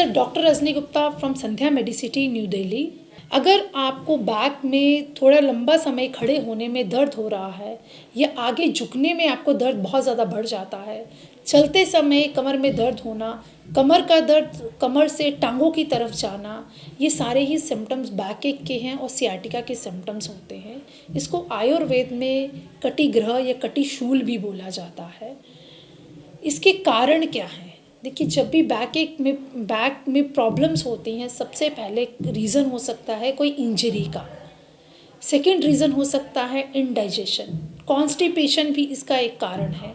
Sir, doctor Rajni Gupta from Sandhya Medicity, new Delhi. अगर आपको back में थोड़ा लंबा समय खड़े होने में दर्द हो रहा है या आगे झुकने में आपको दर्द बहुत ज़्यादा बढ़ जाता है, चलते समय कमर में दर्द होना, कमर का दर्द कमर से टांगों की तरफ जाना, ये सारे ही सिम्टम्स बैक एक के हैं और सियाटिका के सिम्टम्स होते हैं। इसको आयुर्वेद में कटी ग्रह या कटी शूल भी बोला जाता है। इसके कारण क्या हैं? देखिए, जब भी बैक में प्रॉब्लम्स होती हैं, सबसे पहले रीज़न हो सकता है कोई इंजरी का। सेकेंड रीज़न हो सकता है इनडाइजेशन, कॉन्स्टिपेशन भी इसका एक कारण है।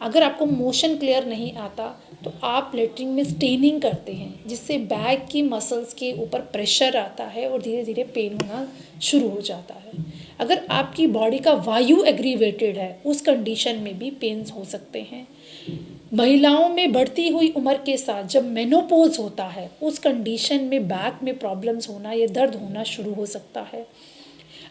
अगर आपको मोशन क्लियर नहीं आता तो आप लेटरिन में स्टेनिंग करते हैं, जिससे बैक की मसल्स के ऊपर प्रेशर आता है और धीरे धीरे पेन होना शुरू हो जाता है। अगर आपकी बॉडी का वायु एग्रीवेटेड है, उस कंडीशन में भी पेन्स हो सकते हैं। महिलाओं में बढ़ती हुई उम्र के साथ जब मेनोपॉज होता है, उस कंडीशन में बैक में प्रॉब्लम्स होना या दर्द होना शुरू हो सकता है।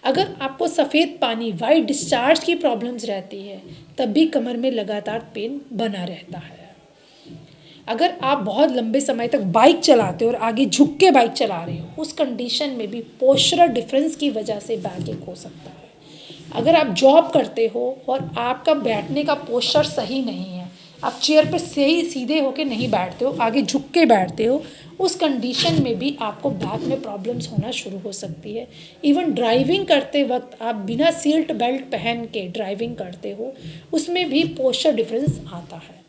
अगर आपको सफ़ेद पानी वाइट डिस्चार्ज की प्रॉब्लम्स रहती है, तब भी कमर में लगातार पेन बना रहता है। अगर आप बहुत लंबे समय तक बाइक चलाते हो और आगे झुक के बाइक चला रहे हो, उस कंडीशन में भी पोस्चरल डिफरेंस की वजह से बैक एक हो सकता है। अगर आप जॉब करते हो और आपका बैठने का पोस्चर सही नहीं है, आप चेयर पे सही सीधे होके नहीं बैठते हो, आगे झुक के बैठते हो, उस कंडीशन में भी आपको बैक में प्रॉब्लम्स होना शुरू हो सकती है। इवन ड्राइविंग करते वक्त आप बिना सीट बेल्ट पहन के ड्राइविंग करते हो, उसमें भी पोस्चर डिफरेंस आता है।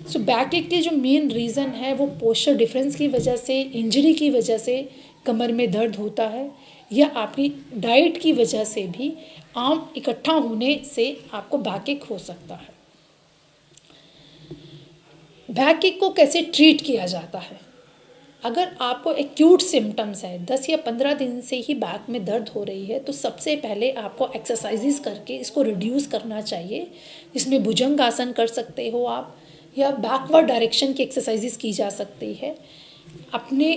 सो बैक एक के जो मेन रीज़न है वो पोस्चर डिफरेंस की वजह से, इंजरी की वजह से कमर में दर्द होता है, या आपकी डाइट की वजह से भी आम इकट्ठा होने से आपको बैक एक हो सकता है। बैक एक को कैसे ट्रीट किया जाता है? अगर आपको एक्यूट सिम्टम्स है, 10 या 15 दिन से ही बैक में दर्द हो रही है, तो सबसे पहले आपको एक्सरसाइजेस करके इसको रिड्यूस करना चाहिए। इसमें भुजंग आसन कर सकते हो आप, या बैकवर्ड डायरेक्शन की एक्सरसाइजेस की जा सकती है। अपने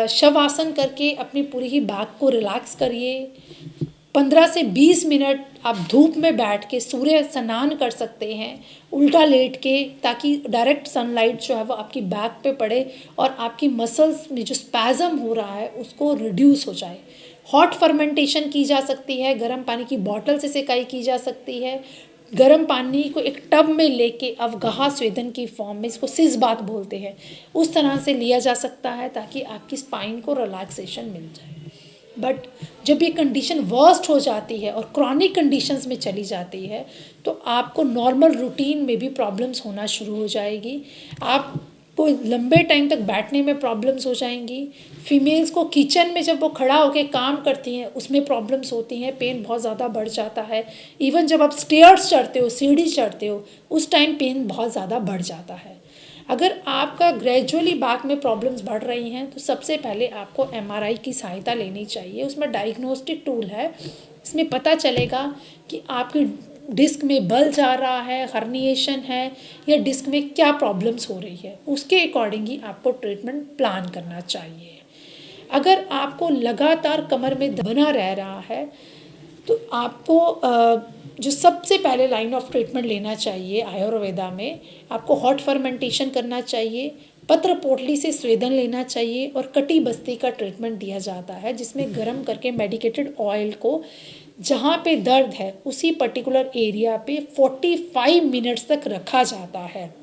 शवासन करके अपनी पूरी ही बैक को रिलैक्स करिए। 15 से 20 मिनट आप धूप में बैठ के सूर्य स्नान कर सकते हैं उल्टा लेट के, ताकि डायरेक्ट सनलाइट जो है वो आपकी बैक पे पड़े और आपकी मसल्स में जो स्पैज़म हो रहा है उसको रिड्यूस हो जाए। हॉट फर्मेंटेशन की जा सकती है, गर्म पानी की बॉटल से सेकाई की जा सकती है। गर्म पानी को एक टब में लेके अवगाह स्वेदन की फॉर्म में, इसको सिज बात बोलते हैं, उस तरह से लिया जा सकता है ताकि आपकी स्पाइन को रिलैक्सेशन मिल जाए। बट जब ये कंडीशन वर्स्ट हो जाती है और क्रॉनिक कंडीशंस में चली जाती है, तो आपको नॉर्मल रूटीन में भी प्रॉब्लम्स होना शुरू हो जाएगी। आपको लंबे टाइम तक बैठने में प्रॉब्लम्स हो जाएंगी। फीमेल्स को किचन में जब वो खड़ा होकर काम करती हैं, उसमें प्रॉब्लम्स होती हैं, पेन बहुत ज़्यादा बढ़ जाता है। इवन जब आप स्टेयर्स चढ़ते हो, सीढ़ी चढ़ते हो, उस टाइम पेन बहुत ज़्यादा बढ़ जाता है। अगर आपका ग्रेजुअली बैक में प्रॉब्लम्स बढ़ रही हैं, तो सबसे पहले आपको एमआरआई की सहायता लेनी चाहिए। उसमें डायग्नोस्टिक टूल है, इसमें पता चलेगा कि आपकी डिस्क में बल जा रहा है, हर्निएशन है, या डिस्क में क्या प्रॉब्लम्स हो रही है। उसके अकॉर्डिंग ही आपको ट्रीटमेंट प्लान करना चाहिए। अगर आपको लगातार कमर में बना रह रहा है, तो आपको जो सबसे पहले लाइन ऑफ ट्रीटमेंट लेना चाहिए आयुर्वेदा में, आपको हॉट फर्मेंटेशन करना चाहिए, पत्र पोटली से स्वेदन लेना चाहिए, और कटी बस्ती का ट्रीटमेंट दिया जाता है, जिसमें गर्म करके मेडिकेटेड ऑयल को जहाँ पे दर्द है उसी पर्टिकुलर एरिया पे 45 मिनट्स तक रखा जाता है।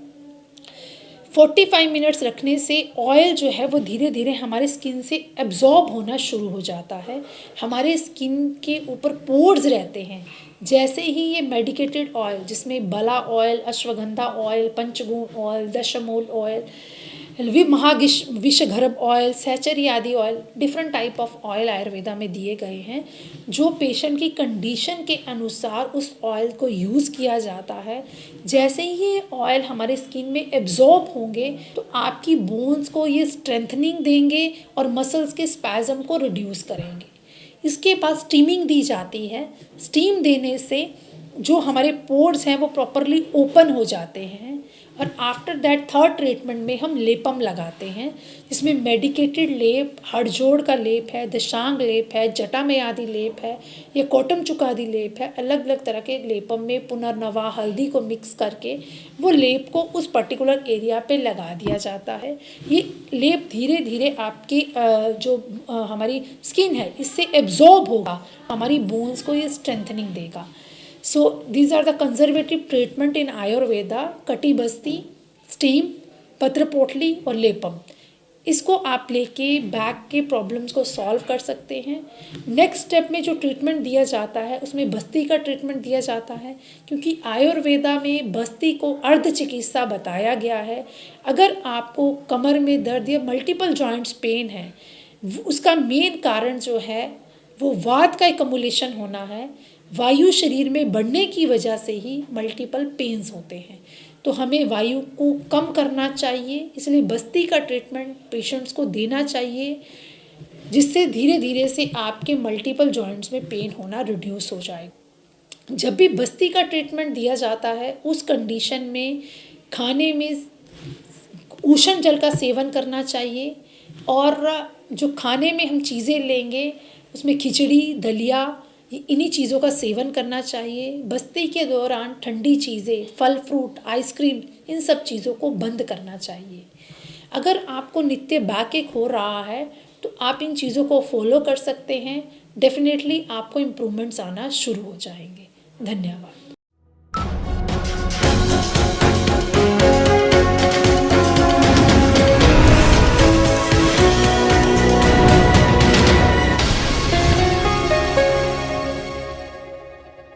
45 मिनट्स रखने से ऑयल जो है वो धीरे धीरे हमारे स्किन से एब्जॉर्ब होना शुरू हो जाता है। हमारे स्किन के ऊपर पोर्स रहते हैं। जैसे ही ये मेडिकेटेड ऑयल, जिसमें बला ऑयल, अश्वगंधा ऑयल, पंचगुण ऑयल, दशमूल ऑयल, विषघरब ऑयल, सैचरी आदि oil, different type of oil Ayurveda में दिए गए हैं, जो पेशेंट की कंडीशन के अनुसार उस ऑयल को यूज़ किया जाता है। जैसे ही ये ऑयल हमारे स्किन में एब्जॉर्ब होंगे, तो आपकी बोन्स को ये स्ट्रेंथनिंग देंगे और मसल्स के स्पैज़म को रिड्यूस करेंगे। इसके बाद स्टीमिंग दी जाती है। स्टीम देने से जो हमारे पोर्स हैं वो प्रॉपरली ओपन हो जाते हैं और आफ्टर दैट थर्ड ट्रीटमेंट में हम लेपम लगाते हैं, जिसमें मेडिकेटेड लेप, हड़जोड़ का लेप है, दशांग लेप है, जटामयादि लेप है, या कोटम चुकादि लेप है। अलग अलग तरह के लेपम में पुनर्नवा हल्दी को मिक्स करके वो लेप को उस पर्टिकुलर एरिया पे लगा दिया जाता है। ये लेप धीरे धीरे आपकी जो हमारी स्किन है इससे एब्जॉर्ब होगा, हमारी बोन्स को ये स्ट्रेंथनिंग देगा। So these are the conservative treatment in Ayurveda: कटी बस्ती, स्टीम, पत्र पोटली और लेपम। इसको आप लेके बैक के प्रॉब्लम्स को सॉल्व कर सकते हैं। नेक्स्ट स्टेप में जो ट्रीटमेंट दिया जाता है उसमें बस्ती का ट्रीटमेंट दिया जाता है, क्योंकि आयुर्वेदा में बस्ती को अर्ध चिकित्सा बताया गया है। अगर आपको कमर में दर्द या मल्टीपल जॉइंट्स पेन है, उसका मेन कारण जो है वो वात का एकमुलेशन होना है। वायु शरीर में बढ़ने की वजह से ही मल्टीपल पेन्स होते हैं, तो हमें वायु को कम करना चाहिए। इसलिए बस्ती का ट्रीटमेंट पेशेंट्स को देना चाहिए, जिससे धीरे धीरे से आपके मल्टीपल जॉइंट्स में पेन होना रिड्यूस हो जाएगा। जब भी बस्ती का ट्रीटमेंट दिया जाता है उस कंडीशन में खाने में उष्ण जल का सेवन करना चाहिए, और जो खाने में हम चीज़ें लेंगे उसमें खिचड़ी, दलिया, इन्हीं चीज़ों का सेवन करना चाहिए। बस्ती के दौरान ठंडी चीज़ें, फल फ्रूट, आइसक्रीम, इन सब चीज़ों को बंद करना चाहिए। अगर आपको नित्य बैकएक हो रहा है तो आप इन चीज़ों को फॉलो कर सकते हैं। डेफिनेटली आपको इम्प्रूवमेंट्स आना शुरू हो जाएंगे। धन्यवाद।